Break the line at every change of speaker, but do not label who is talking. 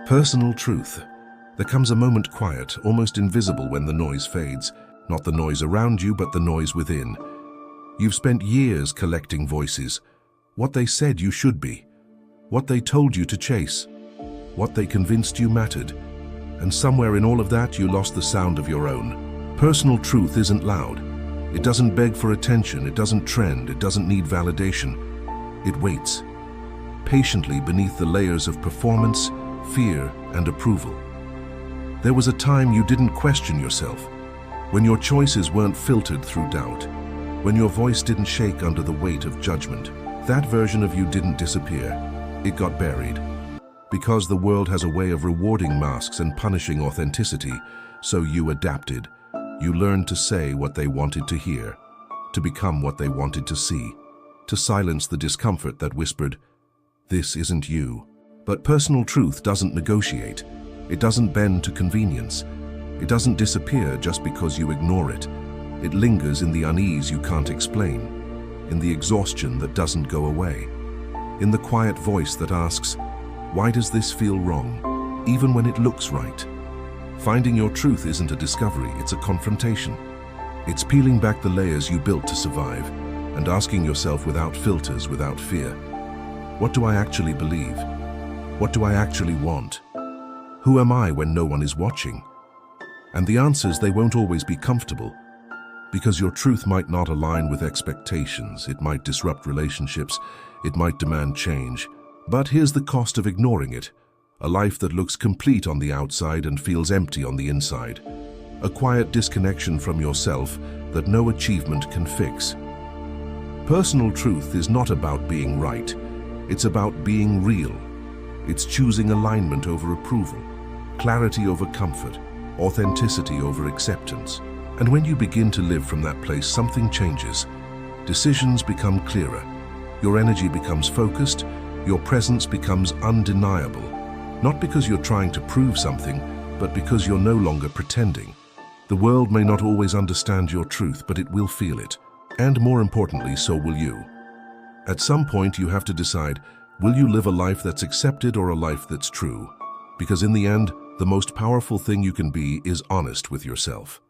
Personal truth. There comes a moment quiet, almost invisible when the noise fades. Not the noise around you, but the noise within. You've spent years collecting voices. What they said you should be. What they told you to chase. What they convinced you mattered. And somewhere in all of that, you lost the sound of your own. Personal truth isn't loud. It doesn't beg for attention. It doesn't trend. It doesn't need validation. It waits patiently beneath the layers of performance, fear, and approval. There was a time you didn't question yourself, when your choices weren't filtered through doubt, when your voice didn't shake under the weight of judgment. That version of you didn't disappear. It got buried. Because the world has a way of rewarding masks and punishing authenticity, so you adapted. You learned to say what they wanted to hear, to become what they wanted to see, to silence the discomfort that whispered, "This isn't you." But personal truth doesn't negotiate. It doesn't bend to convenience. It doesn't disappear just because you ignore it. It lingers in the unease you can't explain, in the exhaustion that doesn't go away, in the quiet voice that asks, "Why does this feel wrong?" even when it looks right. Finding your truth isn't a discovery, it's a confrontation. It's peeling back the layers you built to survive and asking yourself without filters, without fear, what do I actually believe? What do I actually want? Who am I when no one is watching? And the answers, they won't always be comfortable, because your truth might not align with expectations. It might disrupt relationships. It might demand change. But here's the cost of ignoring it. A life that looks complete on the outside and feels empty on the inside. A quiet disconnection from yourself that no achievement can fix. Personal truth is not about being right. It's about being real. It's choosing alignment over approval, clarity over comfort, authenticity over acceptance. And when you begin to live from that place, something changes. Decisions become clearer. Your energy becomes focused. Your presence becomes undeniable. Not because you're trying to prove something, but because you're no longer pretending. The world may not always understand your truth, but it will feel it. And more importantly, so will you. At some point, you have to decide, will you live a life that's accepted or a life that's true? Because in the end, the most powerful thing you can be is honest with yourself.